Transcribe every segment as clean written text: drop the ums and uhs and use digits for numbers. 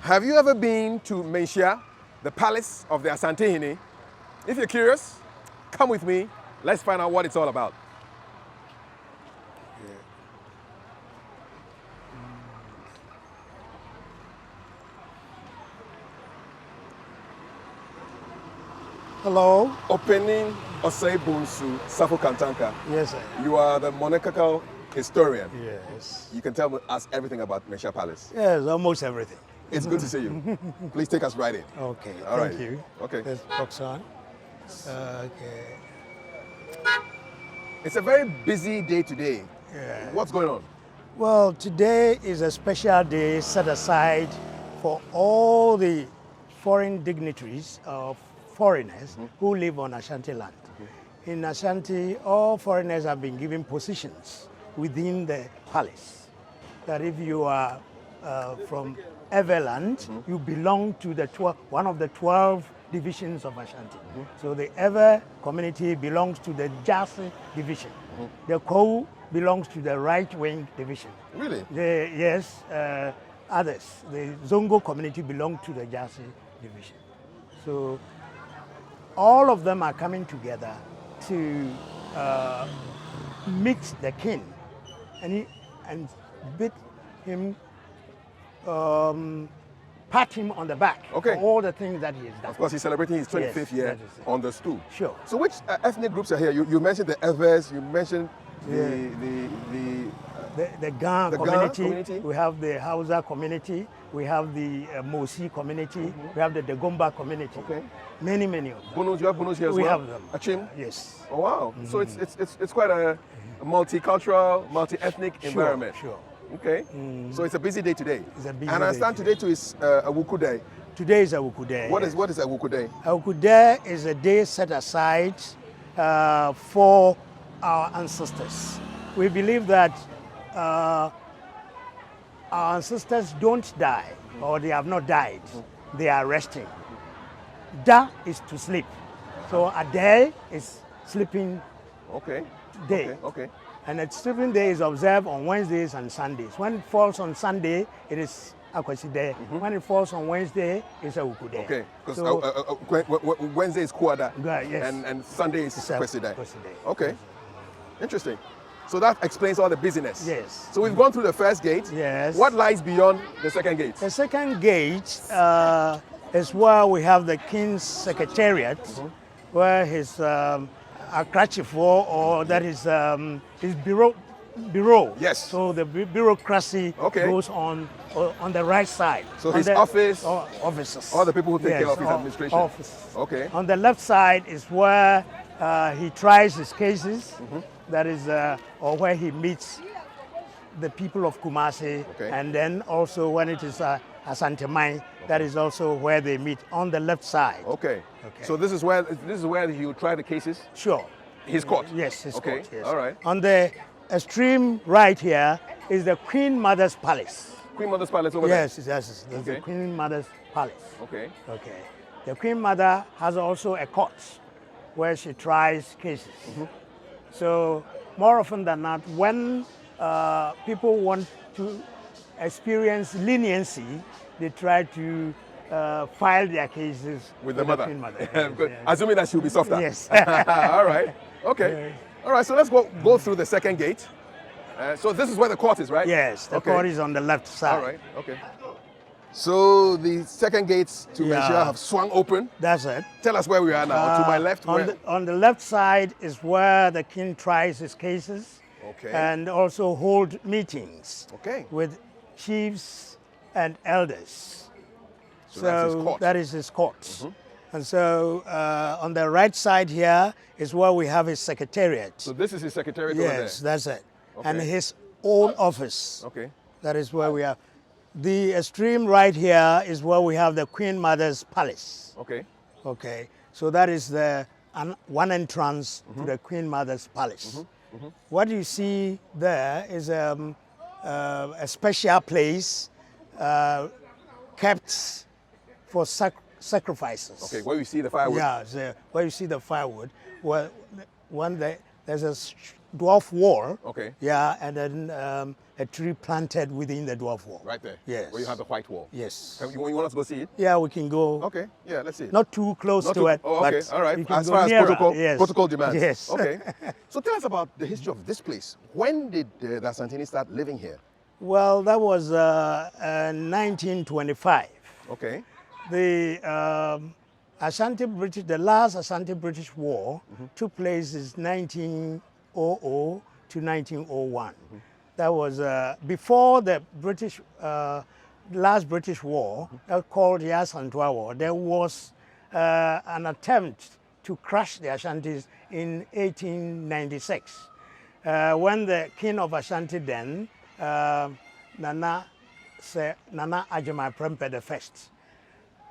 Have you ever been to Manhyia, the palace of the Asante? If you're curious, come with me. Let's find out what it's all about. Hello. Opening Osei Tutu II. Yes, sir. You are the monarchical historian. Yes. You can tell us everything about Manhyia Palace. Yes, almost everything. It's good to see you. Please take us right in. Okay, All thank right. you. Okay. Let's box on. Okay. It's a very busy day today. Yeah. What's going on? Well, today is a special day set aside for all the foreign dignitaries of foreigners who live on Ashanti land. In Ashanti, all foreigners have been given positions within the palace. That if you are from Everland, you belong to the one of the 12 divisions of Ashanti. So the Ever community belongs to the Jasi division. The Kou belongs to the right-wing division. Really? Yes, others. The Zongo community belong to the Jasi division. So all of them are coming together to meet the king and bid him, pat him on the back for all the things that he has done. Of course, he's celebrating his 25th year on the stool. Sure. So which ethnic groups are here? You mentioned the Evers, you mentioned the Gan community, we have the Hausa community, we have the Mosi community, we have the Dagomba community. Okay. Many of them. Bunus, you have Bunus here as well? We have them. Achim? Yes. Oh wow. So it's quite a multicultural, multi-ethnic environment. Sure. Okay. So it's a busy day today. It's a busy and I understand today too is Awuku Day. Today is Awuku Day. What is Awuku Day? Awuku Day is a day set aside for our ancestors. We believe that our ancestors don't die, or they have not died. They are resting. Da is to sleep. So a day is sleeping day. Okay. And a sleeping day is observed on Wednesdays and Sundays. When it falls on Sunday, it is Akwasi Day. When it falls on Wednesday, it's Awuku Day. Okay, because Wednesday is Kuada, yes. and Sunday is Akwasi Day. Day. Okay, interesting. So that explains all the busyness. Yes. So we've gone through the first gate. Yes. What lies beyond the second gate? The second gate is where we have the King's Secretariat, where his Akrachifo, or that is his bureau. Yes. So the bureaucracy goes on the right side. So his office, officers, all the people who take care of his administration. Offices. Okay. On the left side is where he tries his cases. That is, or where he meets the people of Kumasi, and then also when it is Asanteman, that is also where they meet on the left side. Okay. So this is where he will try the cases. Sure. His court. Yes, his court. Yes. All right. On the extreme right here is the Queen Mother's Palace. Queen Mother's Palace over there. Yes, that's the Queen Mother's Palace. Okay. The Queen Mother has also a court where she tries cases. So more often than not, when people want to experience leniency, they try to file their cases with the Queen Mother. Yes. Assuming that she'll be softer. Yes. All right. Okay. All right. So let's go through the second gate. So this is where the court is, right? Yes. The court is on the left side. All right. Okay. So the second gates to Manhyia have swung open. That's it. Tell us where we are now. To my left. On the left side is where the king tries his cases. And also hold meetings. With chiefs and elders. So that is his court. And so on the right side here is where we have his secretariat. So this is his secretariat over there? Yes, that's it. And his own office. That is where we are. The extreme right here is where we have the Queen Mother's Palace. So that is the one entrance to the Queen Mother's Palace. What you see there is a special place kept for sacrifices. Where you see the firewood. Yeah, where you see the firewood. There's a dwarf wall. Okay. Yeah, and then a tree planted within the dwarf wall. Right there? Yes. Where you have the white wall? Yes. You want us to go see it? Yeah, we can go. Okay, yeah, let's see it. Not too close Not to too- it. Oh, okay, but all right. we can As go far as nearer. protocol, Yes. protocol demands. Yes. Okay. So tell us about the history of this place. When did the Asantini start living here? Well, that was 1925. Okay. The the last Ashanti British War took place in 1900 to 1901. That was before the last British War, called the Asantwa War. There was an attempt to crush the Ashantis in 1896, when the king of Ashanti then, Nana Ajama Prempeh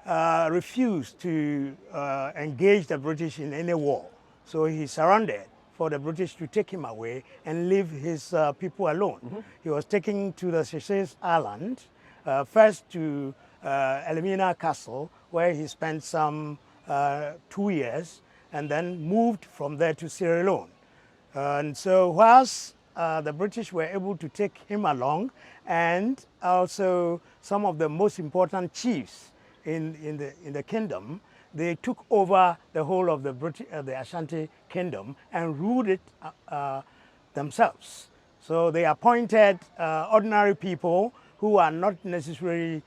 I, refused to engage the British in any war. So he surrendered for the British to take him away and leave his people alone. He was taken to the Seychelles Island, first to Elmina Castle, where he spent some 2 years, and then moved from there to Sierra Leone. And so whilst the British were able to take him along, and also some of the most important chiefs in the kingdom, they took over the whole of the Ashanti kingdom and ruled it themselves. So they appointed ordinary people who are not necessarily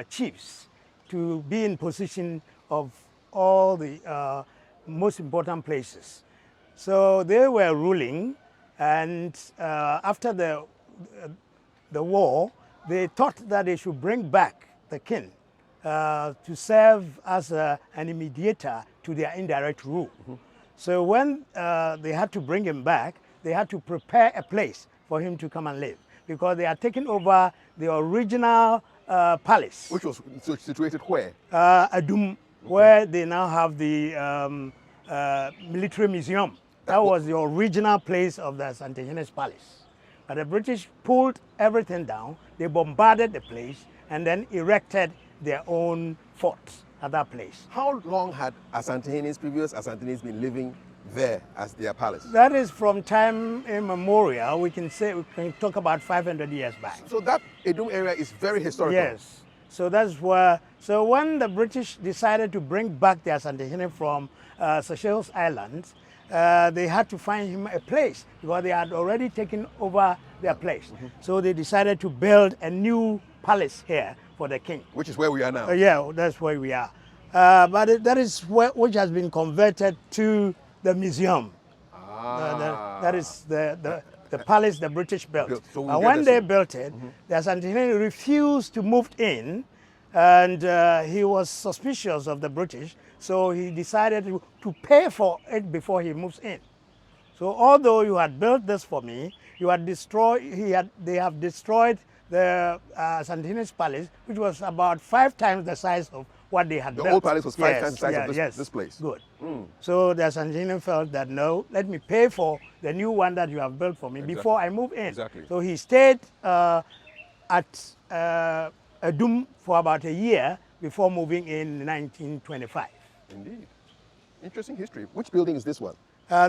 chiefs to be in position of all the most important places. So they were ruling, and after the war, they thought that they should bring back the king to serve as an mediator to their indirect rule. So when they had to bring him back, they had to prepare a place for him to come and live, because they had taken over the original palace. Which was situated where? Adum, where they now have the military museum. That was the original place of the Asanteman's palace. But the British pulled everything down, they bombarded the place, and then erected their own fort at that place. How long had previous Asantenis been living there as their palace? That is from time immemorial. We can talk about 500 years back. So that Edum area is very historical. Yes. So that's where, so when the British decided to bring back the Asantehene from Seychelles Islands, they had to find him a place, because they had already taken over their place. So they decided to build a new palace here for the king. Which is where we are now. Yeah, that's where we are. That is which has been converted to the museum. That is the palace the British built. So when they built it, the Asantehene refused to move in, and he was suspicious of the British, so he decided to pay for it before he moves in. So although you had built this for me, they have destroyed the Asanteman's palace, which was about 5 times the size of what they had built. The old palace was 5 times the size of this place. Good. So the Asanteman felt that, no, let me pay for the new one that you have built for me before I move in. Exactly. So he stayed at Adum for about a year before moving in 1925. Indeed. Interesting history. Which building is this one?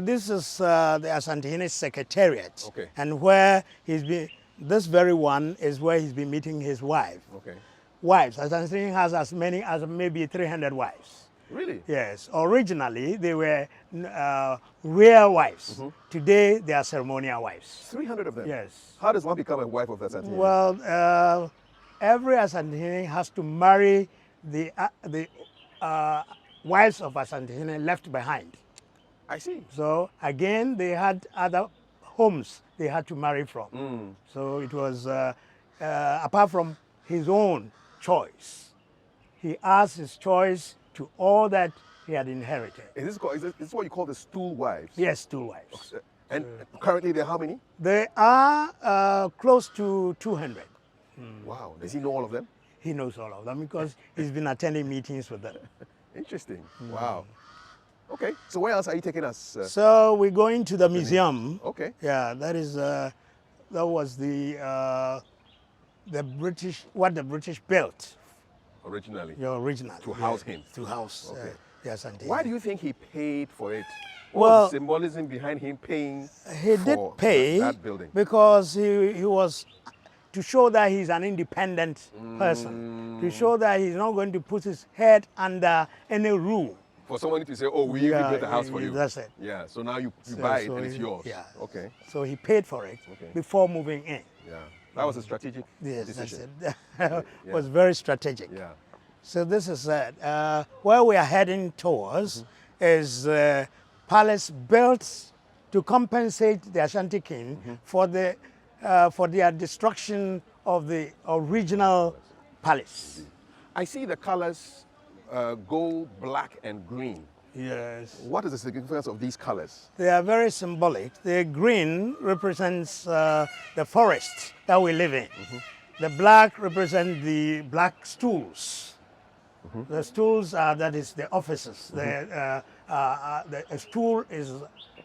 This is the Asantehene Secretariat. Okay. And where he's been, this very one is where he's been meeting his wife. Okay. Wives. Asantehene has as many as maybe 300 wives. Really? Yes. Originally, they were real wives. Today, they are ceremonial wives. 300 of them? Yes. How does one become a wife of the Asantehene? Well, every Asantehene has to marry the wives of Asantehene left behind. I see. So again, they had other homes they had to marry from. So it was, apart from his own choice, he asked his choice to all that he had inherited. Is this what you call the stool wives? Yes, 2 wives. And currently there are how many? They are close to 200. Wow. Does he know all of them? He knows all of them because he's been attending meetings with them. Interesting. Wow. Okay. So where else are you taking us? So we're going to the museum. Okay. Yeah, that is that was the British, what the British built Originally. originally To house him. To house Okay. the Asantehene. Why do you think he paid for it What was the symbolism behind him paying he did for pay that building? because he was to show that he's an independent person, to show that he's not going to put his head under any rule. For someone to say, oh, we even built a house for you. That's it. Yeah, so now you buy it and it's yours. Yeah. Okay. So he paid for it before moving in. Yeah. That was a strategic decision. That's it. It was very strategic. Yeah. So this is it. Where we are heading towards is palace built to compensate the Ashanti king for their destruction of the original palace. I see the colors gold, black, and green. Yes. What is the significance of these colors? They are very symbolic. The green represents the forest that we live in. The black represents the black stools. The stools are, that is, the offices. A stool is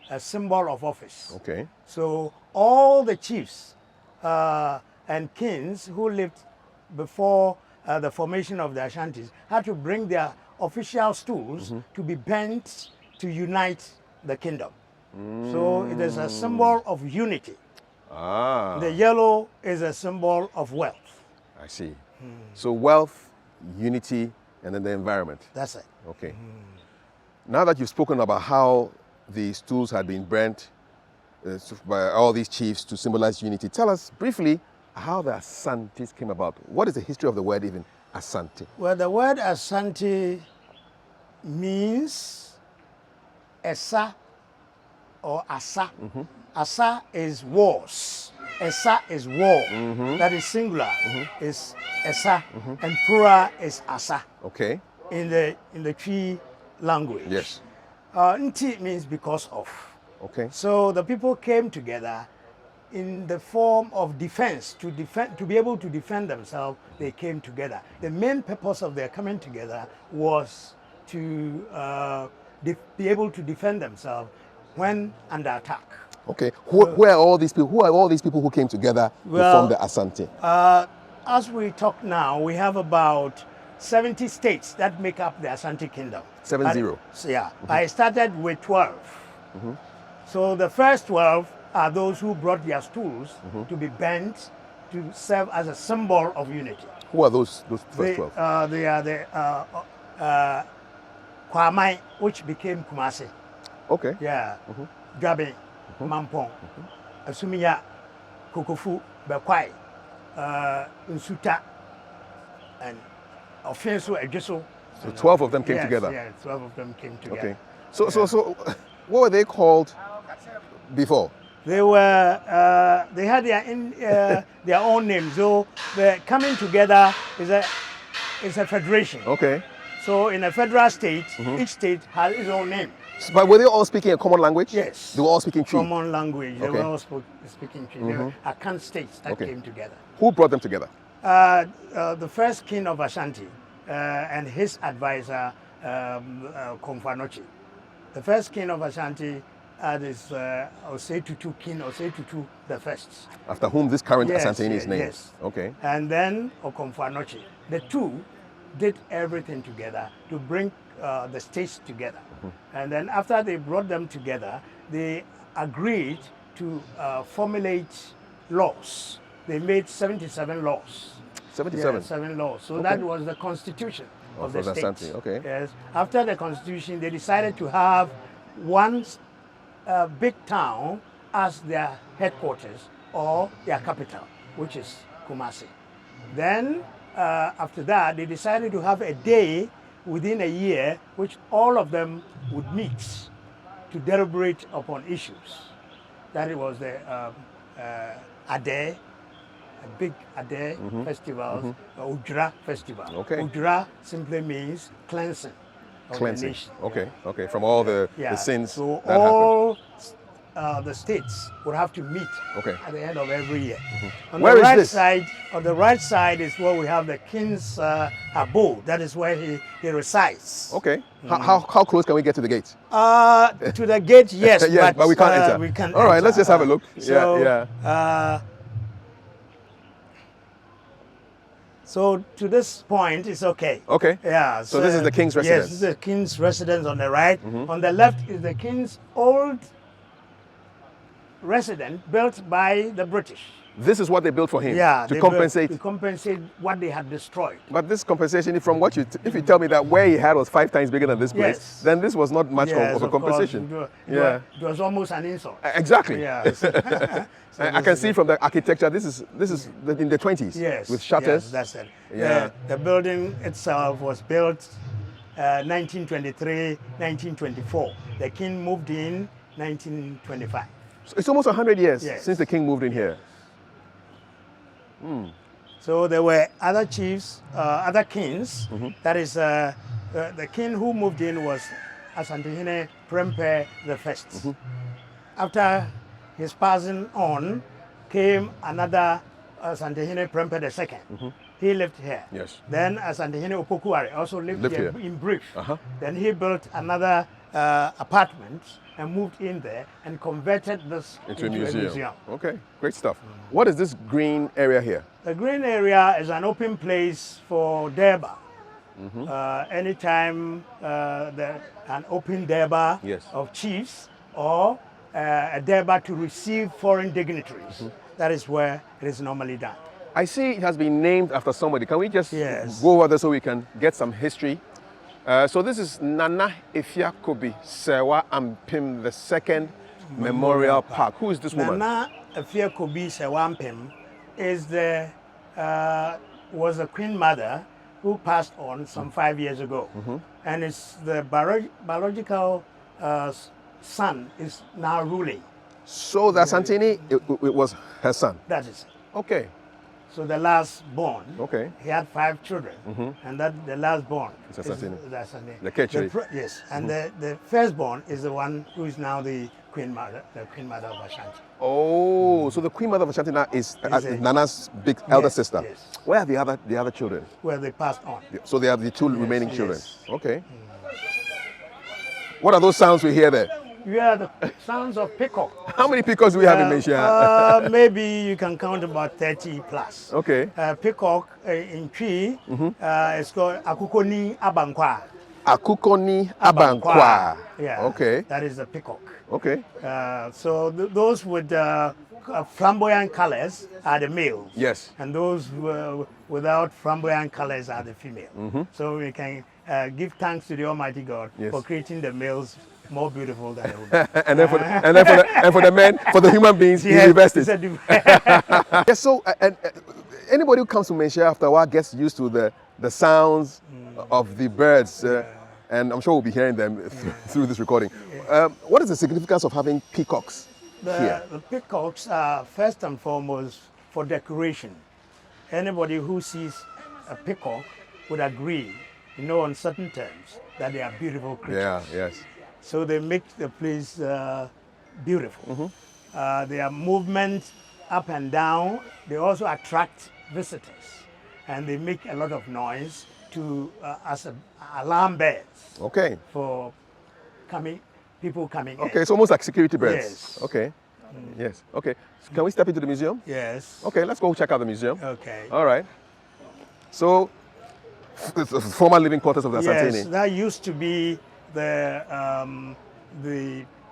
a symbol of office. Okay. So all the chiefs and kings who lived before the formation of the Ashantis had to bring their official stools to be bent to unite the kingdom. So it is a symbol of unity. Ah. The yellow is a symbol of wealth. I see. So wealth, unity, and then the environment. That's it. Okay. Now that you've spoken about how the stools had been burnt by all these chiefs to symbolize unity, tell us briefly how the Asantis came about. What is the history of the word even, Asante? Well, the word Asante means Esa or Asa. Asa is wars. Esa is war. That is singular. Is Esa, and plural is Asa. Okay. In the Twi language. Yes. Nti means because of. Okay. So the people came together in the form of defense, to be able to defend themselves. They came together. The main purpose of their coming together was to be able to defend themselves when under attack. Okay. Who are all these people? Who are all these people who came together to form the Asante? As we talk now, we have about 70 states that make up the Ashanti kingdom. 70. Yeah. I started with 12. So the first 12 are those who brought their stools to be bent to serve as a symbol of unity. Who are those first 12? They are the Kwamai, which became Kumasi. Okay. Yeah. Gabi, Mampong, Asumiya, Kokofu, Bekwai, Nsuta, and Offenso Ejiso. So 12 of them came together? Yeah, 12 of them came together. Okay. So what were they called before? They were, they had their own names. So the coming together is a federation. Okay. So in a federal state, each state has its own name. But were they all speaking a common language? Yes. They were all speaking Twi? Common language. They were all speaking Twi. They were Akan states that came together. Who brought them together? The first king of Ashanti and his advisor, Komfanochi. The first king of Ashanti is Osei Tutu, King Osei Tutu I. After whom this current Asante is named? Yes. Okay. And then Otumfuo. The two did everything together to bring the states together. And then after they brought them together, they agreed to formulate laws. They made 77 laws. 77? Yeah, 7 laws. So that was the constitution of the state. Asante. Okay. Yes. After the constitution, they decided to have one big town as their headquarters or their capital, which is Kumasi. Then after that, they decided to have a day within a year which all of them would meet to deliberate upon issues. That it was the Ade, a big Ade festival, Ujra festival. Okay. Ujra simply means cleansing of the nation. Okay, okay, from all the sins so that all the states would have to meet happened. at the end of every year. On Where the is right this? side, on the right side is where we have the king's abode. That is where he resides. Okay. How close can we get to the gate? To the gate, yes, Yeah, but we can't enter. We can't all right, enter. let's just have a look. So, So to this point, it's okay. Okay. Yeah. So this is the king's residence. Yes, this is the king's residence on the right. On the left is the king's old residence built by the British. This is what they built for him. Yeah. To compensate. To compensate what they had destroyed. But this compensation, from what if you tell me that where he had was 5 times bigger than this place, Yes. then this was not much Yes, of a compensation. It was almost an insult. Exactly. Yeah. So I can see from the architecture, this is in the 20s. Yes. With shutters. Yes, that's it. Yeah. The building itself was built 1923, 1924. The king moved in 1925. So it's almost 100 years Yes. since the king moved in here. So there were other chiefs, other kings. That is, the king who moved in was Asanteman Prempeh I. After his passing on, came another Asanteman Prempeh II. He lived here. Yes. Then Asanteman Opokuare also lived here in brief. Then he built another apartment and moved in there and converted this into a museum. Okay, great stuff. What is this green area here? The green area is an open place for Durbar. Anytime an open Durbar Yes. of chiefs or a Durbar to receive foreign dignitaries, that is where it is normally done. I see it has been named after somebody. Can we just Yes. go over there so we can get some history? So this is Nana Efiakobi Sewa Ampim II Memorial Park. Who is this woman? Nana Efiakobi Sewampim is was a queen mother who passed on some 5 years ago. And it's the biological son is now ruling. So the Asantini, it was her son. That is it. Okay. So the last born, Okay. he had 5 children, and that the last born It's Asantini. is the Asantini. The Ketri. Yes, and the firstborn is the one who is now the queen mother of Ashanti. Oh, so the Queen Mother of Ashanti now is Nana's big elder sister. Yes. Where are the other children? Where they passed on. So they have the 2 remaining children. yes. Okay. What are those sounds we hear there? You hear the sounds of peacock. How many peacocks do we have in Manhyia? Maybe you can count about 30 plus. Okay. Peacock in Twi is called Akukoni Abankwa. Akukoni Abankwa. Yeah. Okay. That is the peacock. Okay. So those with flamboyant colors are the males. Yes. And those without flamboyant colors are the female. So we can give thanks to the Almighty God for creating the males more beautiful than the women. and then for the men, for the human beings, he reversed it. Yes. So anybody who comes to Manhyia after a while gets used to the sounds of the birds, and I'm sure we'll be hearing them through this recording. What is the significance of having peacocks here? The peacocks are first and foremost for decoration. Anybody who sees a peacock would agree, on certain terms, that they are beautiful creatures. Yeah. Yes. So they make the place beautiful. Their movement up and down, they also attract visitors. And they make a lot of noise as alarm bells. Okay. For people coming in. Okay, it's almost like security birds. Yes. Okay. Yes. Okay. So can we step into the museum? Yes. Okay, let's go check out the museum. Okay. All right. So, it's the former living quarters of the Asantini. Yes, that used to be the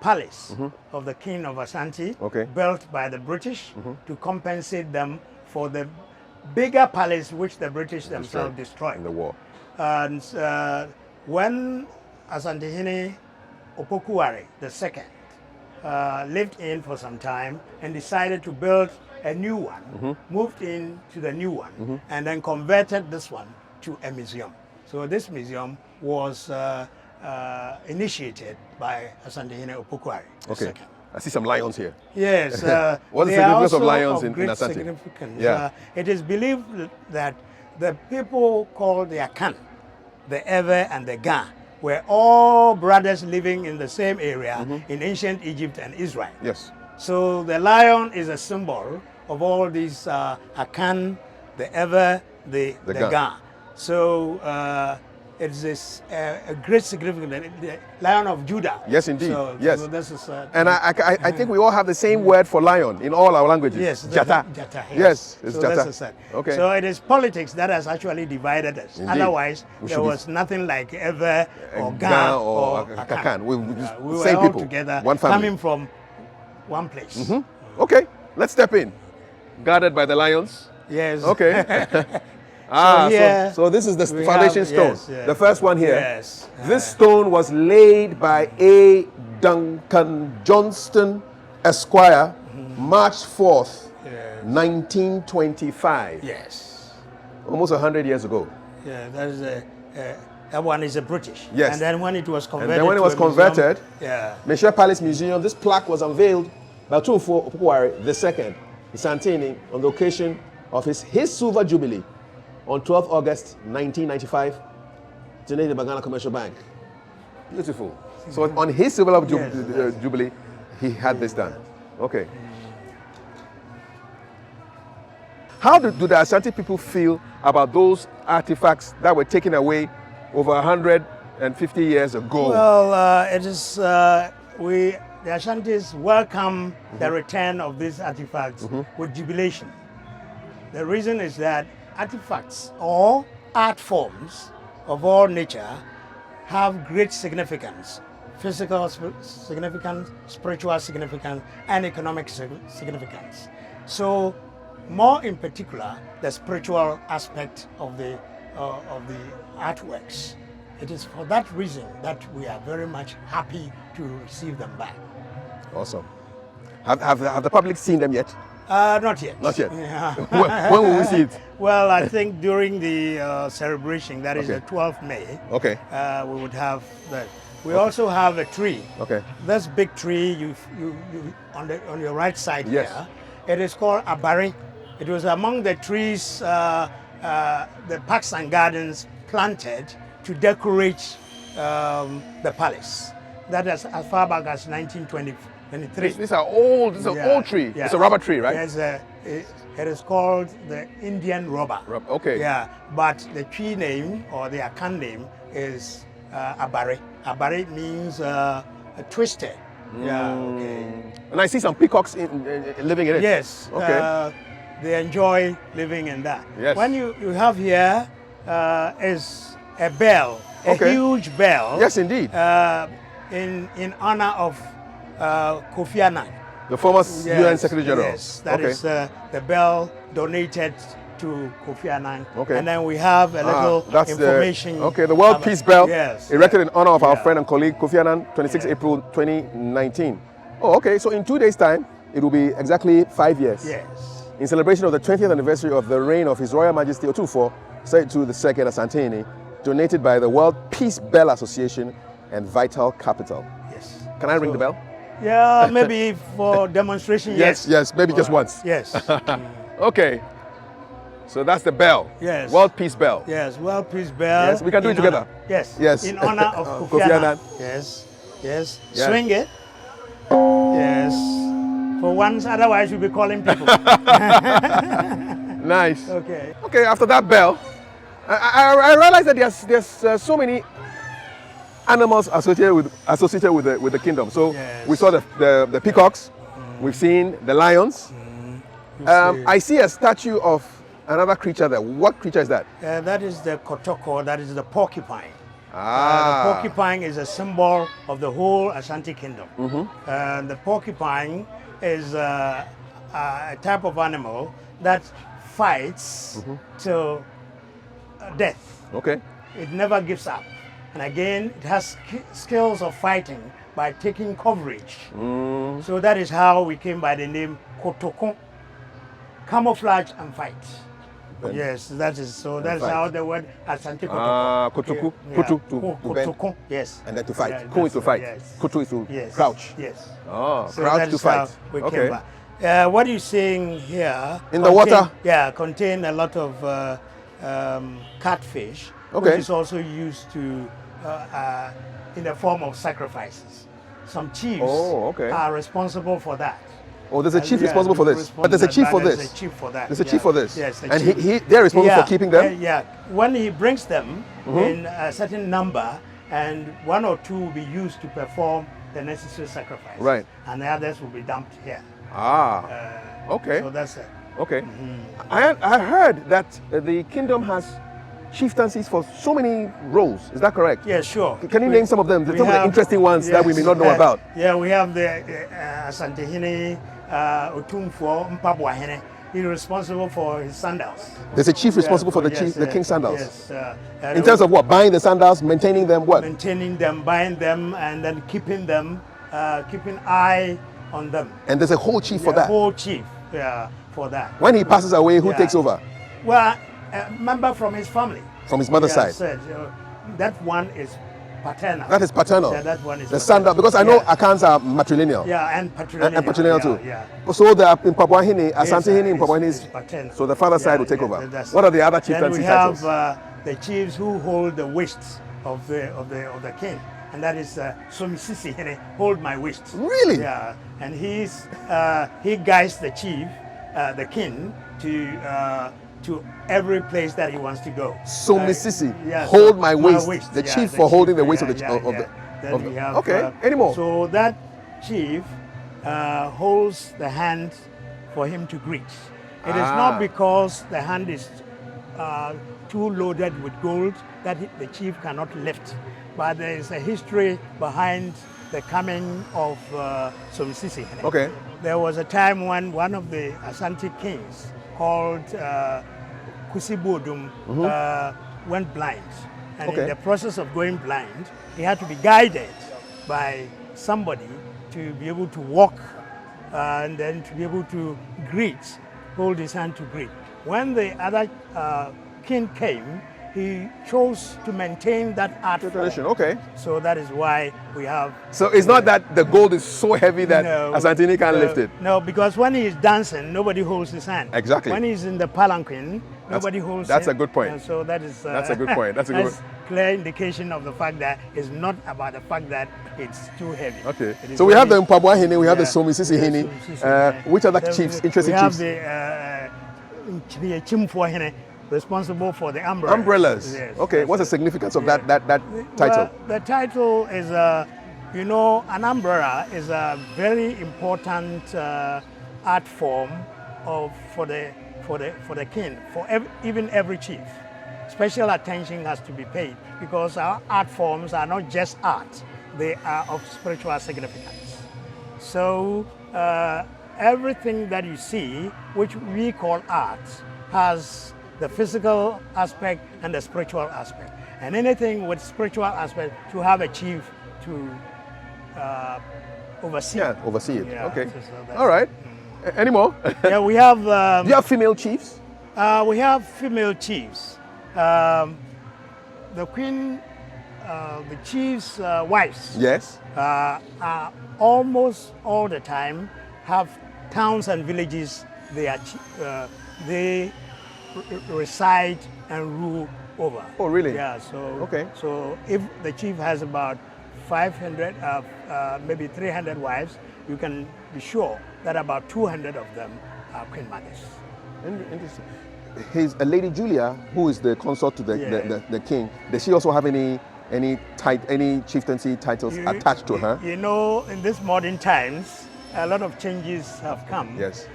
palace of the king of Ashanti, built by the British to compensate them for the bigger palace which the British themselves destroyed in the war. And when Asanteman Opokuare II lived in for some time and decided to build a new one, moved into the new one, and then converted this one to a museum. So this museum was initiated by Asanteman Opokuare II. I see some lions here. Yes. What's the significance of lions in Asante? Significance. Yeah. It is believed that the people called the Akan, the Ewe and the Ga, were all brothers living in the same area in ancient Egypt and Israel. Yes. So the lion is a symbol of all these Akan, the Ewe, the Ga. So it's this a great significance, the Lion of Judah. Yes, indeed. Yes. So this is, And I think we all have the same word for lion in all our languages. yes, Jata. Jata. Yes, it's so Jata. This is it. Okay. So it is politics that has actually divided us. Indeed. Otherwise, We there should be- was nothing like Ever or Ga Ga or or Kakan. We just we were same all people, together, one family. coming from one place. Okay, let's step in. Guarded by the lions. Yes. Okay. here so this is the we foundation have- stone. yes, yes. The first one here. Yes. This stone was laid by A. Duncan Johnston, Esquire, March 4th, Yes. 1925. Yes. Almost 100 years ago. Yeah, that is that one is a British. Yes. And then when it was converted, And then when it to was a museum, converted, yeah. Manhyia Palace Museum, this plaque was unveiled by Otumfuo Osei II, Asanteni, on the occasion of his silver jubilee on 12th August 1995, donated by Ghana Commercial Bank. Beautiful. So on his silver Yes. jubilee, he had this done. Okay. How do the Ashanti people feel about those artifacts that were taken away over 150 years ago? Well, it is the Ashantis welcome the return of these artifacts with jubilation. The reason is that artifacts or art forms of all nature have great significance, physical significance, spiritual significance, and economic significance. So, more in particular, the spiritual aspect of the artworks. It is for that reason that we are very much happy to receive them back. Awesome. Have the public seen them yet? Not yet. Not yet. Yeah. When will we see it? Well, I think during the celebration, that is Okay. the 12th May, Okay. we would have that. We also have a tree. Okay. This big tree you on your right side Yes. here, it is called abari. It was among the trees the parks and gardens planted to decorate the palace. That is as far back as 1923. These are old. This is an old tree. Yeah. It's a rubber tree, right? Yes, it is called the Indian rubber. Okay. Yeah, but the tree name or the Akan name is abari. Abari means twisted. Yeah. Okay. And I see some peacocks living in it. Yes. Okay. They enjoy living in that. Yes. When you have here is a bell, a Okay. huge bell. Yes, indeed. In honor of Kofi Annan. The former UN Secretary General. Yes, that okay. is the bell donated to Kofi Annan. Okay. And then we have a little that's information. the World about- Peace Bell, Yes. erected in honor of our Yeah. friend and colleague Kofi Annan, 26 April 2019. Oh, okay. So in 2 days' time, it will be exactly 5 years. Yes. In celebration of the 20th anniversary of the reign of His Royal Majesty Otumfuo Osei Tutu II Asanteni, donated by the World Peace Bell Association and Vital Capital. Yes. Can I ring the bell? Yeah, maybe for demonstration. Yes, maybe just once. Yes. Okay. So that's the bell. Yes. World Peace Bell. Yes, World Peace Bell. Yes, we can do in it together. honor- Yes. Yes. In honor of Kofi Kofi Annan. Annan. Yes. Yes. Yeah. Swing it. Yes. For once, otherwise we'll be calling people. Nice. Okay. Okay, after that bell, I realized that there's so many animals associated with the kingdom. So Yes. we saw the peacocks, we've seen the lions. I see a statue of another creature there. What creature is that? That is the kotoko, that is the porcupine. Ah. The porcupine is a symbol of the whole Ashanti kingdom. The porcupine is a type of animal that fights till death. Okay. It never gives up. And again, it has skills of fighting by taking coverage. So that is how we came by the name Kotoko. Camouflage and fight. Yes, that is so. That is fight. how the word Asante Kotoko. Ah, kotoku, kutu to bend, Kotoko. Yes. and then to fight. Yeah, Ku is to that's- fight. Yes. Kutu is to Yes. crouch. Yes. Oh, So crouch that to is how fight. we Okay. came back. What you're seeing here In the water? Yeah, contain a lot of catfish, Okay. which is also used to in the form of sacrifices. Some chiefs Oh, okay. are responsible for that. Oh, there's a chief Yeah, responsible for this. But there's a chief for There's this. a chief for that. There's a chief for this. Yes, a and chief. they're responsible for keeping them? Yeah. When he brings them in a certain number, and 1 or 2 will be used to perform the necessary sacrifice. Right. And the others will be dumped here. Okay. So that's it. Okay. I heard that the kingdom has chieftaincies for so many roles. Is that correct? Yeah, sure. Can you name some of them? Some of the interesting ones that we may not know yes. about. Yeah, we have the Asanteman, Otumfuo Osei. He's responsible for his sandals. There's a chief responsible for the king's sandals. Yes. In terms of what? Buying the sandals, maintaining them, what? Maintaining them, buying them, and then keeping them, keeping eye on them. And there's a whole chief for that. A whole chief, for that. When he passes away, who takes over? Well, a member from his family. From his mother's side. Said, that one is paternal. That is paternal. Yeah, that one is the sandal, because I know Akans are matrilineal. Yeah, and patrilineal. And patrilineal too. Yeah. So in Papua Hini, Asante Hini in Papua Hini is paternal. So the father side will take over. What are the other chieftaincy titles? titles? We have the chiefs who hold the waists of the king, and that is Somisisi Hene, hold my waist. Really? Yeah, and he guides the chief, the king, to every place that he wants to go. So Mississippi, hold my waist. The chief for holding the waist of the. Then we have, okay. Any more? So that chief holds the hand for him to greet. It is not because the hand is too loaded with gold that the chief cannot lift, but there is a history behind the coming of Somisisi. Okay. There was a time when one of the Ashanti kings called Kusibodum went blind. And in the process of going blind, he had to be guided by somebody to be able to walk and then to be able to greet, hold his hand to greet. When the other king came, he chose to maintain that art tradition. form. Okay. So that is why we have. So it's not that the gold is so heavy that Asantini can't lift it. No, because when he's dancing, nobody holds his hand. Exactly. When he's in the palanquin, nobody holds. That's him. a good point. And so that's a good point. That's a good. Clear indication of the fact that it's not about the fact that it's too heavy. Okay. So we have the Mpabwa Hini, we have the Somisisi Hini. Which other chiefs? Interesting chiefs. We have the Chimfua Hini, responsible for the umbrellas. Umbrellas. Yes, okay. What's the significance of that title? Well, the title is, an umbrella is a very important art form for the king, even every chief. Special attention has to be paid because our art forms are not just art; they are of spiritual significance. So everything that you see, which we call art, has the physical aspect and the spiritual aspect. And anything with spiritual aspect, to have a chief to oversee. Yeah, oversee it. Yeah, okay. So all right. Any more? Yeah, we have. Do you have female chiefs? We have female chiefs. The queen, the chief's wives. Yes. Almost all the time have towns and villages they reside and rule over. Oh, really? Yeah. So okay. So if the chief has about 500, maybe 300 wives, you can be sure that about 200 of them are queen mothers. Interesting. A Lady Julia, who is the consort to the king, does she also have any chieftaincy titles attached to her? You know, in these modern times, a lot of changes have come. Yes.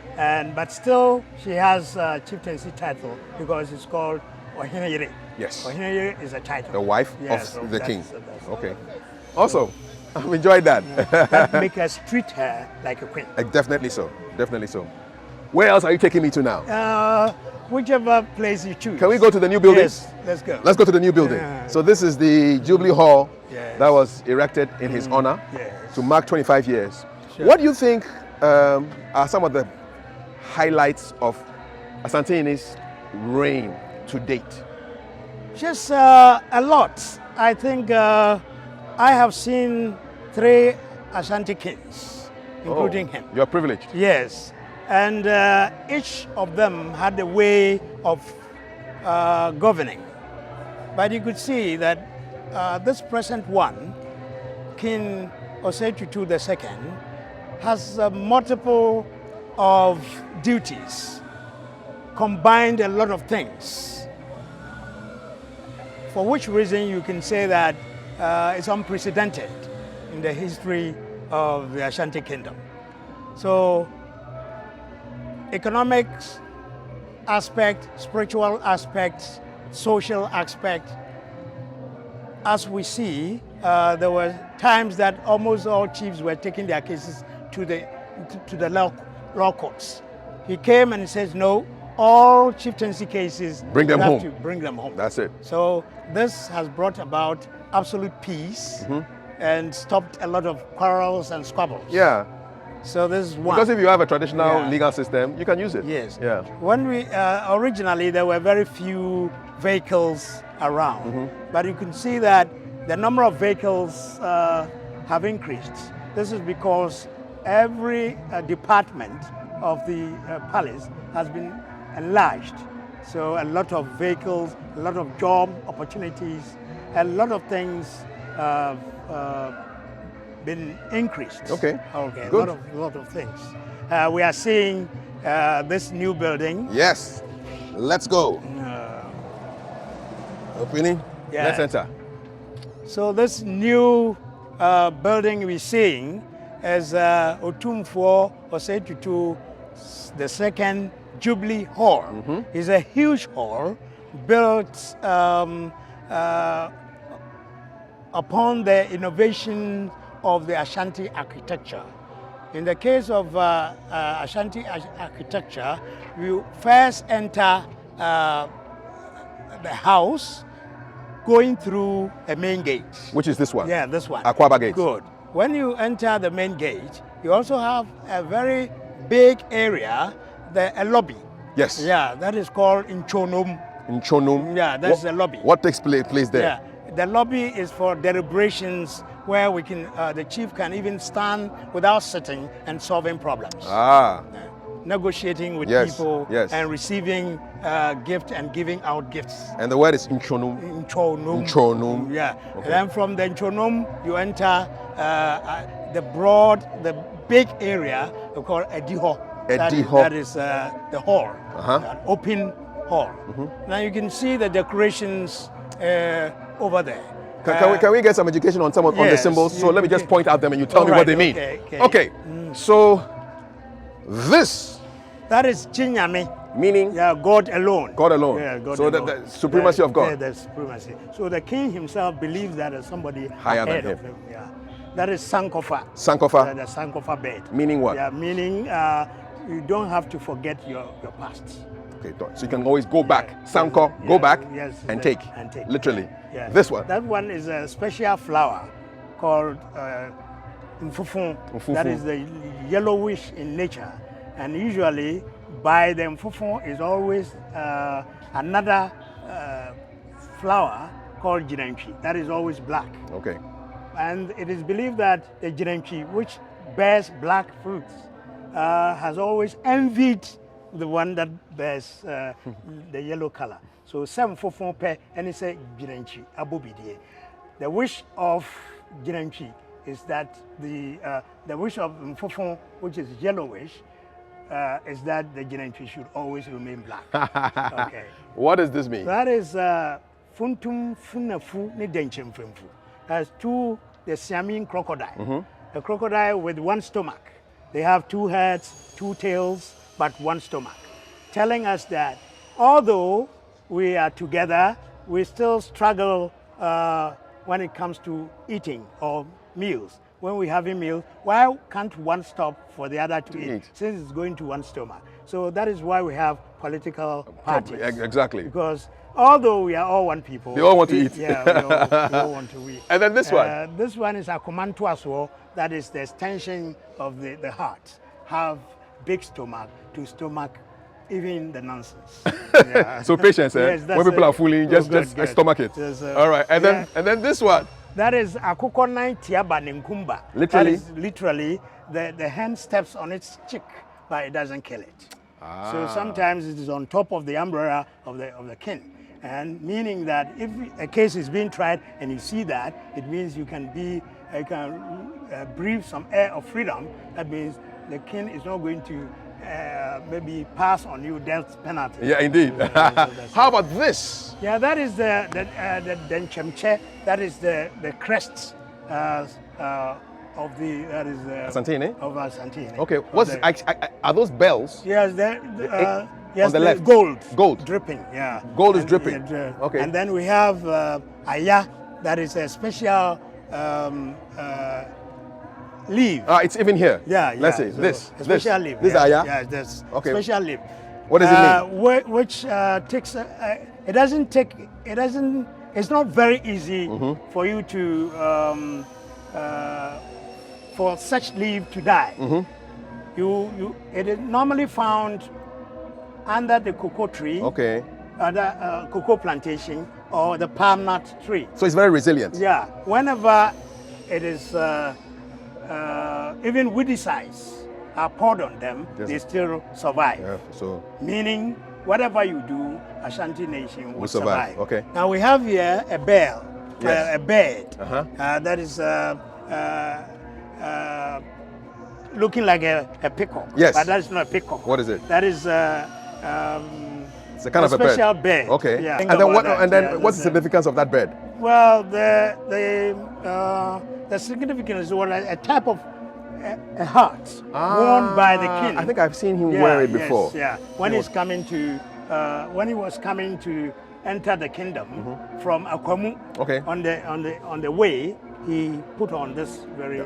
But still, she has a chieftaincy title because it's called Ohinayere. Yes. Ohinayere is a title. The wife yes, of the king. Okay. Also, I've enjoyed that. That makes us treat her like a queen. Definitely so. Definitely so. Where else are you taking me to now? Whichever place you choose. Can we go to the new building? Yes, let's go. Let's go to the new building. So this is the Jubilee Hall that was erected in his honor to mark 25 years. Sure. What do you think are some of the highlights of Asantini's reign to date? Just a lot. I think I have seen 3 Ashanti kings, including him. You're privileged. Yes. And each of them had a way of governing. But you could see that this present one, King Osei Tutu II, has multiple of duties combined a lot of things, for which reason you can say that it's unprecedented in the history of the Ashanti Kingdom. So, economics aspect, spiritual aspect, social aspect, as we see, there were times that almost all chiefs were taking their cases to the law courts. He came and he says, no, all chieftaincy cases, bring them home. to bring them home. That's it. So this has brought about absolute peace and stopped a lot of quarrels and squabbles. Yeah. So this is one. Because if you have a traditional legal system, you can use it. Yes. Yeah. When we originally there were very few vehicles around, but you can see that the number of vehicles have increased. This is because every department of the palace has been enlarged. So a lot of vehicles, a lot of job opportunities, a lot of things have been increased. Okay. Okay. Good. A lot of things. We are seeing this new building. Yes. Let's go. Opening. Yeah. Let's enter. So this new building we're seeing is Otumfuo Osei Tutu II Jubilee Hall. It's a huge hall built upon the innovation of the Ashanti architecture. In the case of Ashanti architecture, you first enter the house going through a main gate. Which is this one? Yeah, this one. Aquaba Gate. Good. When you enter the main gate, you also have a very big area, a lobby. Yes. Yeah, that is called Inchonum. Inchonum. Yeah, that's the lobby. What takes place there? Yeah, the lobby is for deliberations where we can, the chief can even stand without sitting and solving problems. Ah. Negotiating with people and receiving gifts and giving out gifts. And the word is Inchonum. Inchonum. Inchonum. Yeah. Okay. And then from the Inchonum, you enter the big area we call Ediho. That is the hall, an open hall. Now you can see the decorations over there. Can we get some education on on the symbols? So let me just point out them and you tell me what they mean. Okay. So this. That is Chinyame. Meaning? Yeah, God alone. God alone. Yeah, God so alone. The supremacy of God. Yeah, the supremacy. So the king himself believes that there's somebody higher than him. Of him. Yeah. That is Sankofa. Sankofa? The Sankofa bed. Meaning what? Yeah, meaning you don't have to forget your past. Okay, so you can always go back. Sanko, go back and take. Literally. Yeah. This one. That one is a special flower called Mfufun. That is the yellowish in nature. And usually by the Mfufun is always another flower called Jirenchi. That is always black. Okay. And it is believed that the Jirenchi, which bears black fruits, has always envied the one that bears the yellow color. So some Mfufun pe and it's a Jirenchi, abobidie. The wish of Jirenchi is that the wish of Mfufun, which is yellowish, is that the Jirenchi should always remain black. Okay. What does this mean? That is Funtum Funafu ni Denchemfemfu. That's the Siamese crocodile. A crocodile with one stomach. They have two heads, two tails, but one stomach. Telling us that although we are together, we still struggle when it comes to eating or meals. When we're having meals, why can't one stop for the other to eat? Since it's going to one stomach. So that is why we have political parties. Exactly. Because although we are all one people, they all want to eat. Yeah, we all want to eat. And then this one? This one is Akumantuaswo. That is the extension of the heart. Have big stomach to stomach even the nonsense. Yeah. So patience, yes, when people are fooling, just stomach it. All right, and then this one. That is Akukonai Tiaba Ninkumba. Literally? That is literally the hen steps on its chick, but it doesn't kill it. So sometimes it is on top of the umbrella of the king. And meaning that if a case is being tried and you see that, it means you can breathe some air of freedom. That means the king is not going to maybe pass on you, death penalty. Yeah, indeed. How about this? Yeah, that is the Denchemche. That is the crest of the Asantine? of Asantine. Okay. Are those bells? Yes, yes, on the left. Gold. Gold. Dripping. Yeah. Gold is dripping. Okay. And then we have Aya. That is a special leaf. It's even here. Yeah. Let's see. So this. A special leaf. This Aya. Yeah. This okay. special leaf. What does it mean? Which takes. It doesn't take. It doesn't. It's not very easy for you to. For such leaf to die. It is normally found under the cocoa tree, okay, the cocoa plantation, or the palm nut tree. So it's very resilient. Yeah. Whenever it is even woody size are poured on them, they still survive. Yeah, so meaning whatever you do, Ashanti nation will survive. Okay. Now we have here a bell, yes. A bird that is looking like a peacock. Yes. But that's not a peacock. What is it? That is it's a kind of a special bird. Okay. Yeah. And then what's the significance of that bird? Well, the significance is a type of a hat worn by the king. I think I've seen him wear it before. Yes, yeah. When he was coming to enter the kingdom from Akwamu, okay, on the way, he put on this very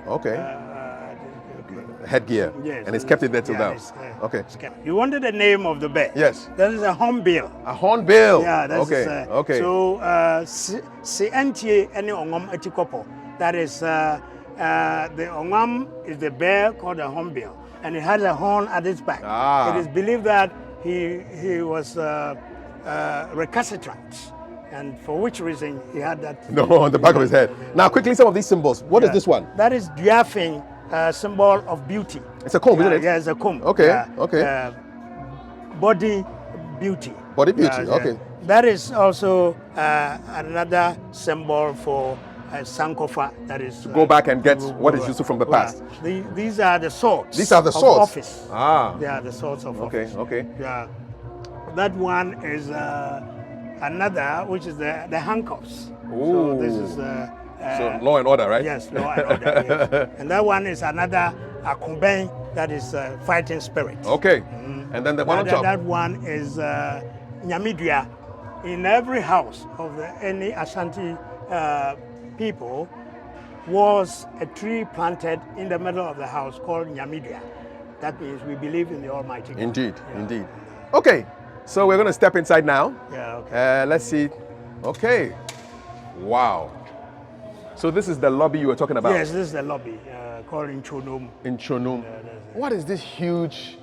headgear, yes, and he's kept it there till now. Okay. You wanted the name of the bird? Yes. That is a hornbill. A hornbill. Yeah. That's okay. So CNTA any ongom etikopo. That is the ongom is the bear called a hornbill, and it has a horn at its back. It is believed that he was recalcitrant, and for which reason he had that. No, on the back of his head. Now, quickly, some of these symbols. What is this one? That is Duafing, symbol of beauty. It's a comb, isn't it? Yeah, it's a comb. Okay. Okay. Body beauty. Body beauty. Okay. That is also another symbol for Sankofa. That is go back and get what is useful from the past. These are the swords. These are the swords. Of office. They are the swords of office. Okay. Yeah. That one is another, which is the handcuffs. Ooh. So this is so law and order, right? Yes, law and order. Yes. And that one is another akumbeng, that is fighting spirit. Okay. And then the one on top. That one is Nyamidua. In every house of any Ashanti people was a tree planted in the middle of the house called Nyamidua. That means we believe in the Almighty God. Indeed, indeed. Okay, so we're going to step inside now. Yeah, okay. Let's see. Okay. Wow. So this is the lobby you were talking about? Yes, this is the lobby called Inchonum. Inchonum. What is this huge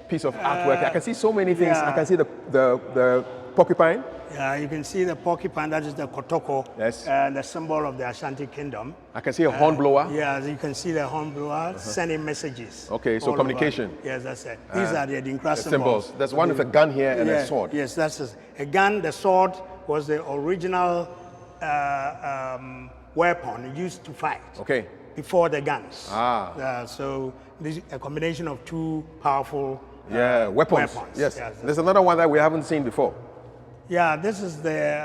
piece of artwork? I can see so many things. I can see the porcupine. Yeah, you can see the porcupine, that is the kotoko, yes, the symbol of the Ashanti kingdom. I can see a horn blower. Yeah, you can see the horn blower sending messages. Okay, so communication. Over. Yes, that's it. These are the Adinkra symbols. There's one with a gun here and a sword. Yes, that's a gun. The sword was the original weapon used to fight. Okay. Before the guns. So this is a combination of two powerful weapons. Yes. There's another one that we haven't seen before. Yeah, this is the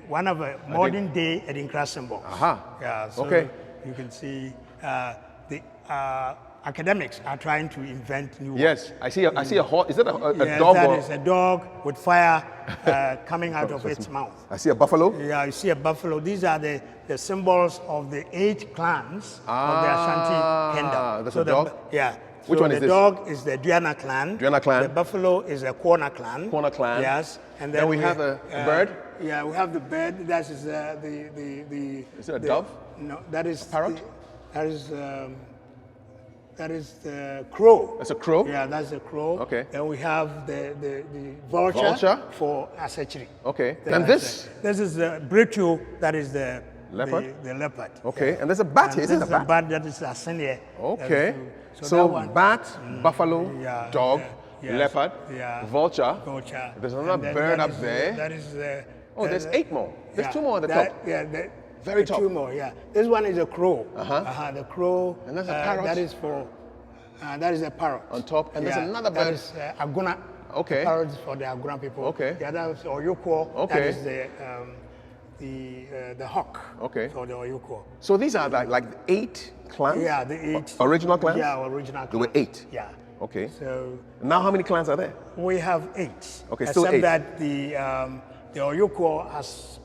one of a modern day Adinkra symbols. Yeah, so you can see the academics are trying to invent new ones. Yes, I see a horse. Is that a dog? That is a dog with fire coming out of its mouth. I see a buffalo. Yeah, you see a buffalo. These are the symbols of the 8 clans of the Ashanti kingdom. That's a dog? Yeah. Which one is this? The dog is the Duana clan. Duana clan. The buffalo is the Kona clan. Kona clan. Yes. And then we have a bird? Yeah, we have the bird. That is the... Is it a dove? No, that is... A parrot? That is the crow. That's a crow? Yeah, that's the crow. Okay. Then we have the vulture for Asechiri. Okay. And this? This is the britio, that is the leopard? The leopard. Okay. And there's a bat here. Is it a bat? Bat, that is Asenia. Okay. So bat, buffalo, dog, leopard, vulture. There's another bird up there. That is there's 8 more. There's 2 more at the top. Yeah. Very top. 2 more, yeah. This one is a crow. The crow. And that's a parrot. That is for That is a parrot. On top, and there's another bird. That is Aguna. Okay. The parrot is for the Aguna people. Okay. The other is Oyukuo. Okay. That is the hawk. Okay. For the Oyukuo. So these are like 8 clans? Yeah, the 8. Original clans? Yeah, original clans. There were 8? Yeah. Okay. So now how many clans are there? we have 8. Okay, still 8. Except that the Oyukuo is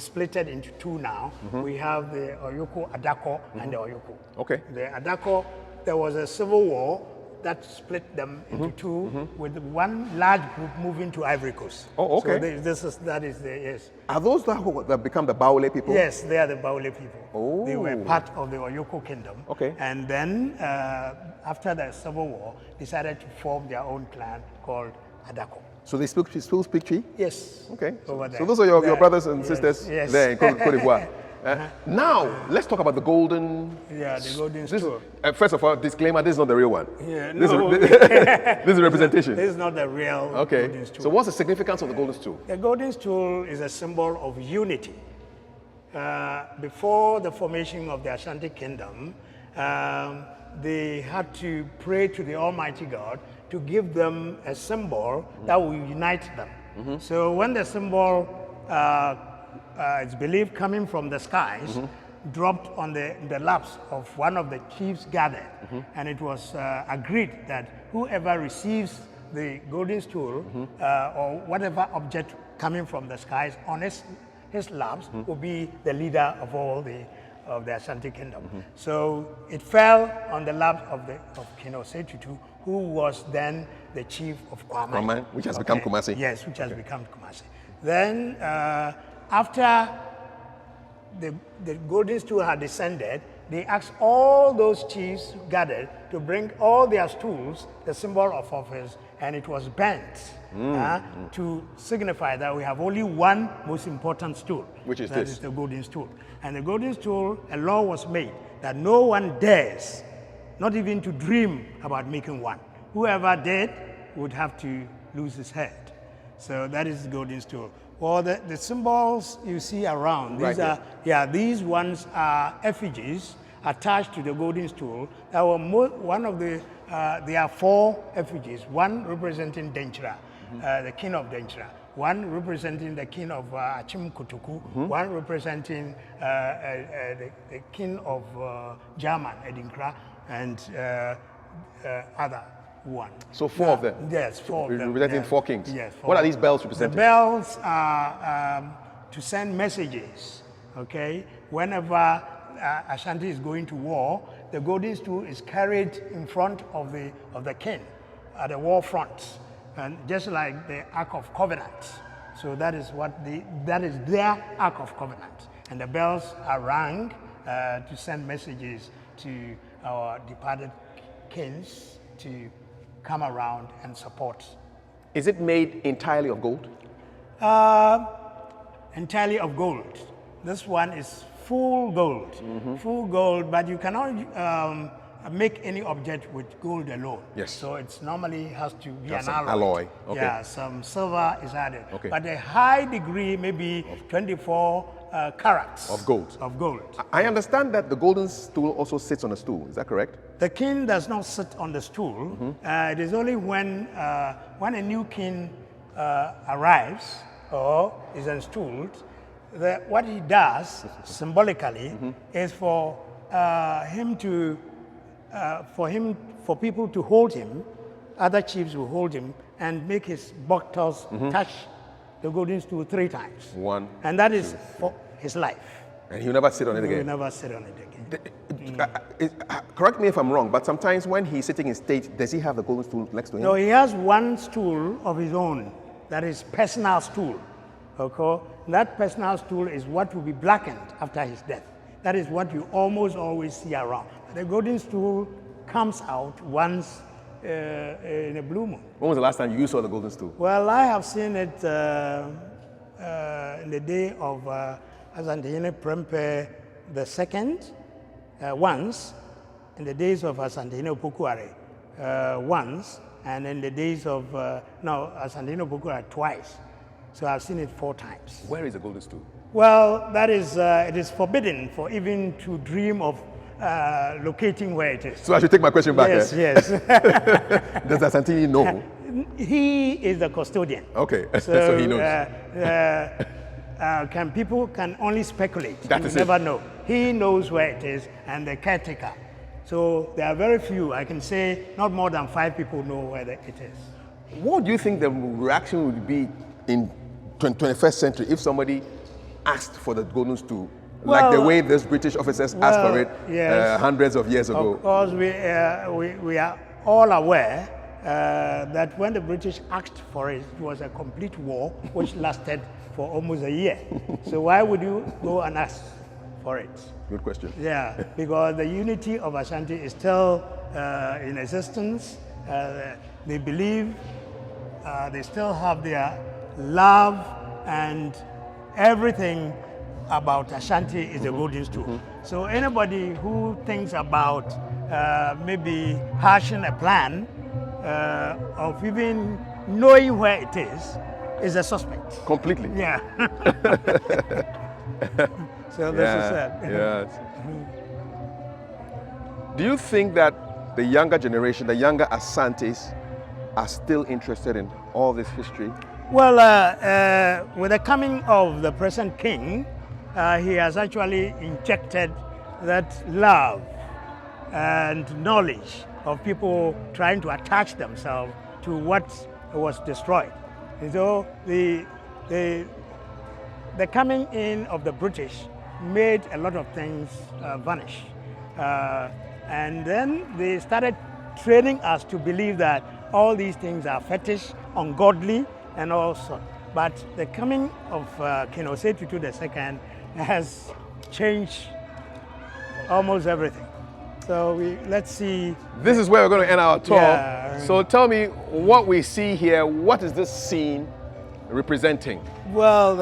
splitted into 2 now. We have the Oyukuo Adako and the Oyukuo. Okay. The Adako, there was a civil war that split them into 2, with one large group moving to Ivory Coast. Oh, okay. So that is the, yes. Are those that become the Baole people? Yes, they are the Baole people. Oh. They were part of the Oyukuo kingdom. Okay. And then, after the civil war, decided to form their own clan called Adako. So they still speak Chi? Yes. Okay. Over there. So those are your brothers and sisters yes. there in Cote d'Ivoire. Now, let's talk about the golden... Yeah, the Golden Stool. First of all, disclaimer, this is not the real one. Yeah, this is a representation. This is not the real Golden Stool. So what's the significance of the Golden Stool? The Golden Stool is a symbol of unity. Before the formation of the Ashanti Kingdom, they had to pray to the Almighty God to give them a symbol that will unite them. So when the symbol, it's believed coming from the skies, dropped on the laps of one of the chiefs gathered, and it was agreed that whoever receives the Golden Stool or whatever object coming from the skies on his laps will be the leader of all of the Ashanti Kingdom. So it fell on the lap of King Osei Tutu, who was then the chief of Kwame. Which has become Kumasi. Yes, which has become Kumasi. Then after the Golden Stool had descended, they asked all those chiefs gathered to bring all their stools, the symbol of office, and it was bent to signify that we have only one most important stool. Which is that this? is the Golden Stool. And the Golden Stool, a law was made that no one dares, not even to dream about making one. Whoever did would have to lose his head. So that is the Golden Stool. Well, the symbols you see around, these ones are effigies attached to the Golden Stool. That were there are 4 effigies, one representing Denchira, the king of Denchira, one representing the king of Achim Kutuku, one representing the king of German, Adinkra, and other one. So 4 of them? Yes, 4 of them. Representing 4 kings? Yes. What are these bells representing? The bells are to send messages, okay? Whenever Ashanti is going to war, the Golden Stool is carried in front of the king at the war front, and just like the Ark of Covenant. So that is their Ark of Covenant, and the bells are rung to send messages to our departed kings to come around and support. Is it made entirely of gold? Entirely of gold. This one is full gold, full gold, but you cannot make any object with gold alone. Yes. So it normally has to be That's an an alloy. alloy. Okay. Yeah, some silver is added. Okay. But a high degree, maybe 24 carats. Of gold. Of gold. I understand that the Golden Stool also sits on a stool. Is that correct? The king does not sit on the stool. It is only when a new king arrives or is installed, what he does symbolically is for people to hold him. Other chiefs will hold him and make his buttocks touch the Golden Stool 3 times. 1. And that is for his life. And he'll never sit on it He will again. never sit on it again. Correct me if I'm wrong, but sometimes when he's sitting in state, does he have the Golden Stool next to him? No, he has one stool of his own. That is personal stool. Okay? That personal stool is what will be blackened after his death. That is what you almost always see around. The Golden Stool comes out once in a blue moon. When was the last time you saw the Golden Stool? Well, I have seen it in the day of Asanteman Prempe II, once, in the days of Asanteman Pokuare once, and in the days of, Asanteman Pokuare twice. So I've seen it 4 times. Where is the Golden Stool? Well, that is, it is forbidden for even to dream of locating where it is. So I should take my question back. Yes, eh? yes. Does Asante know? He is the custodian. Okay, so he knows. People can only speculate. That you is never it. know. He knows where it is, and the caretaker. So there are very few. I can say not more than 5 people know where it is. What do you think the reaction would be in 21st century if somebody asked for the Golden Stool, like the way those British officers asked for it yes. hundreds of years ago? Of course, we are all aware that when the British asked for it, it was a complete war which lasted for almost a year. So why would you go and ask for it? Good question. Yeah, because the unity of Ashanti is still in existence. They believe they still have their love, and everything about Ashanti is the Golden Stool. So anybody who thinks about maybe hashing a plan of even knowing where it is a suspect. Completely. Yeah. So this is it. Yes. Do you think that the younger generation, the younger Asantes, are still interested in all this history? Well, with the coming of the present king, he has actually injected that love and knowledge of people trying to attach themselves to what was destroyed. And so the coming in of the British made a lot of things vanish. And then they started training us to believe that all these things are fetish, ungodly, and all sorts. But the coming of King Osei Tutu II has changed almost everything. So let's see. This is where we're going to end our talk. Yeah. So tell me what we see here. What is this scene representing? Well,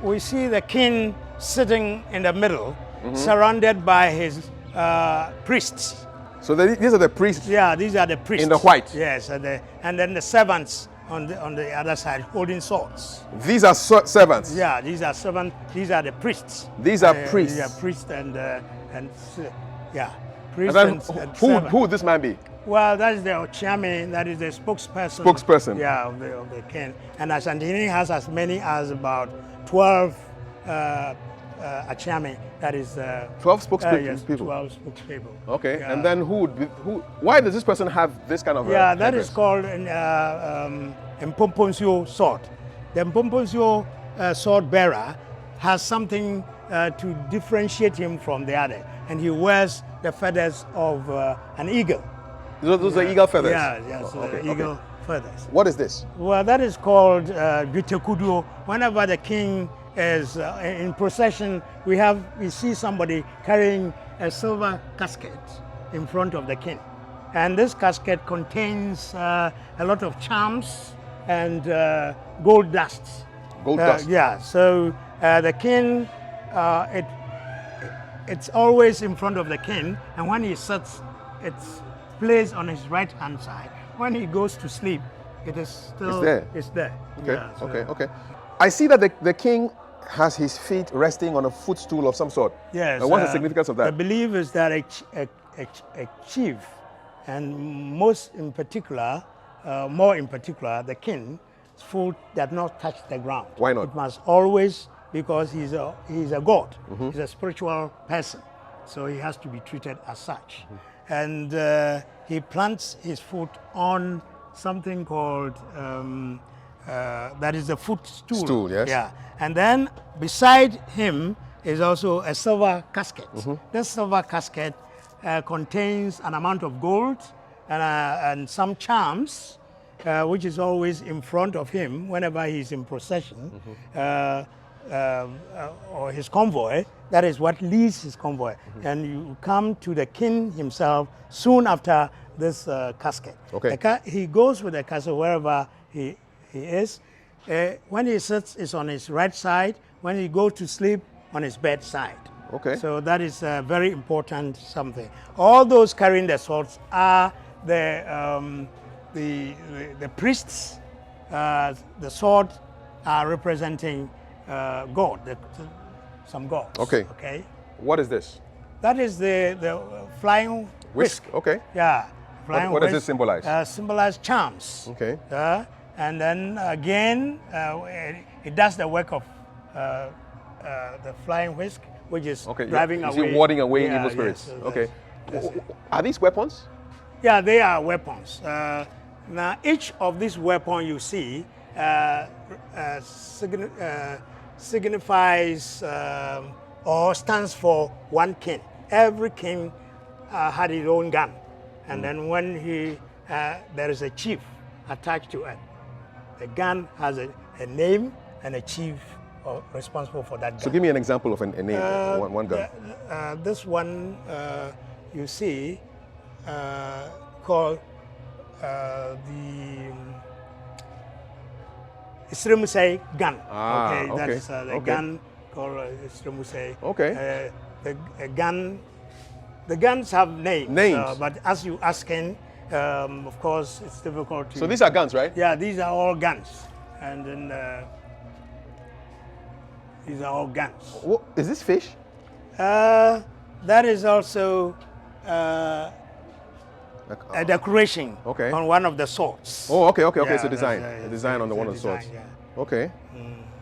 we see the king sitting in the middle, surrounded by his priests. So these are the priests. Yeah, these are the priests. In the white. Yes, and then the servants on the other side holding swords. These are servants. Yeah, these are servants. These are the priests. These are priests. These are priests and yeah, And priests then and who would this man be? Well, that is the Ochiame, that is the spokesperson. Spokesperson. Yeah, of the king. And Ashanti has as many as about 12 Achiame, that is 12 spokespeople. yes, 12 spokespeople. Okay, Yeah. and then who? Why does this person have this kind of? Yeah, that is headdress? called an Mpomponsio sword. The Mpomponsio sword bearer has something to differentiate him from the other, and he wears the feathers of an eagle. Those are eagle feathers. Yeah, yes, okay, eagle feathers. What is this? Well, that is called Bitekuduo. Whenever the king is in procession, we see somebody carrying a silver casket in front of the king. And this casket contains a lot of charms and gold dust. Gold dust? Yeah, so the king, it's always in front of the king, and when he sits, it's placed on his right hand side. When he goes to sleep, it is still It's there. there. Okay, Yeah, so- okay. I see that the king has his feet resting on a footstool of some sort. Yes. And what's the significance of that? The belief is that a chief, and more in particular, the king's foot does not touch the ground. Why not? It must always, because he's a god. He's a spiritual person, so he has to be treated as such. And he plants his foot on something called that is the footstool. Stool, yes. Yeah. And then beside him is also a silver casket. This silver casket contains an amount of gold and some charms, which is always in front of him whenever he's in procession, or his convoy. That is what leads his convoy. And you come to the king himself soon after this casket. Okay. He goes with the casket wherever he is. When he sits, it's on his right side. When he goes to sleep, on his bedside. Okay. So that is very important something. All those carrying the swords are the priests. The sword are representing God, some gods. Okay. Okay. What is this? That is the flying whisk. Okay. Yeah. Flying What does whisk, it symbolize? Symbolize charms. Okay. And then again, it does the work of the flying whisk, which is driving away. Warding away evil spirits. Yes, okay. that's it. Are these weapons? Yeah, they are weapons. Now, each of these weapons you see signifies or stands for one king. Every king had his own gun. And then when there is a chief attached to it, the gun has a name and a chief responsible for that gun. So give me an example of a name, one gun. This one you see called the Isremusei gun. Okay, that's the gun called Isremusei. Okay. The guns have names. Names. But as you asking, of course, it's difficult to. So these are guns, right? Yeah, these are all guns, and then these are all guns. What, is this fish? That is also a decoration on one of the swords. Oh, okay. Yeah, it's a design. A design on one of the swords. Yeah. Okay.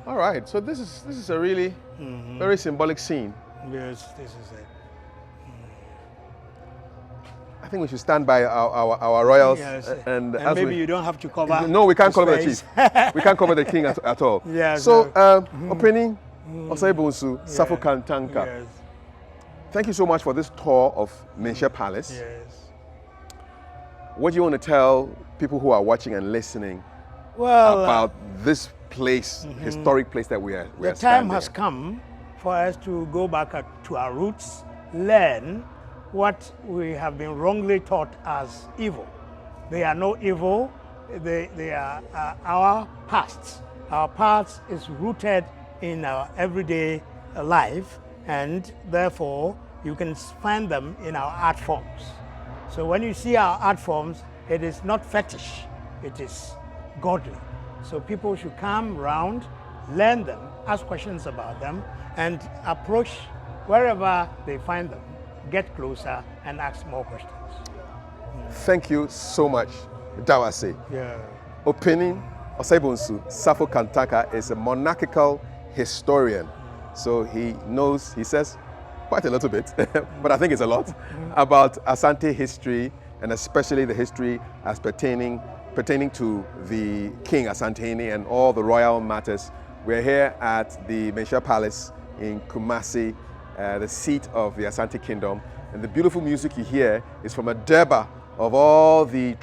All right. So this is a really very symbolic scene. Yes, this is it. I think we should stand by our royals. Yes. And maybe you don't have to cover. No, we can't cover the chief. We can't cover the king at all. Yeah. So, Opening Osei Tutu Safo Kantanka. Yes. Thank you so much for this tour of Manhyia Palace. Yes. What do you want to tell people who are watching and listening about this place, historic place that we are The time standing has in? come for us to go back to our roots, learn what we have been wrongly taught as evil. They are no evil, they are our past. Our past is rooted in our everyday life, and therefore you can find them in our art forms. So when you see our art forms, it is not fetish, it is godly. So people should come around, learn them, ask questions about them, and approach wherever they find them, get closer and ask more questions. Thank you so much, Dawase. Yeah. Opening Osei Tutu Safo Kantanka is a monarchical historian. So he knows, he says quite a little bit, but I think it's a lot, about Asante history, and especially the history as pertaining to the King Asanteni and all the royal matters. We're here at the Manhyia Palace in Kumasi, the seat of the Asante Kingdom. And the beautiful music you hear is from a Durbar of all the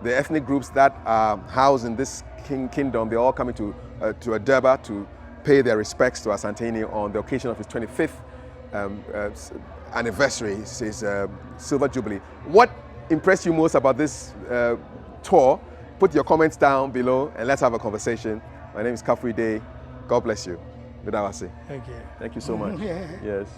the ethnic groups that are housed in this kingdom. They're all coming to a Durbar to pay their respects to Asanteni on the occasion of his 25th anniversary, his Silver Jubilee. What impressed you most about this tour? Put your comments down below and let's have a conversation. My name is Kafui. God bless you. Thank you. Thank you so much. Yes.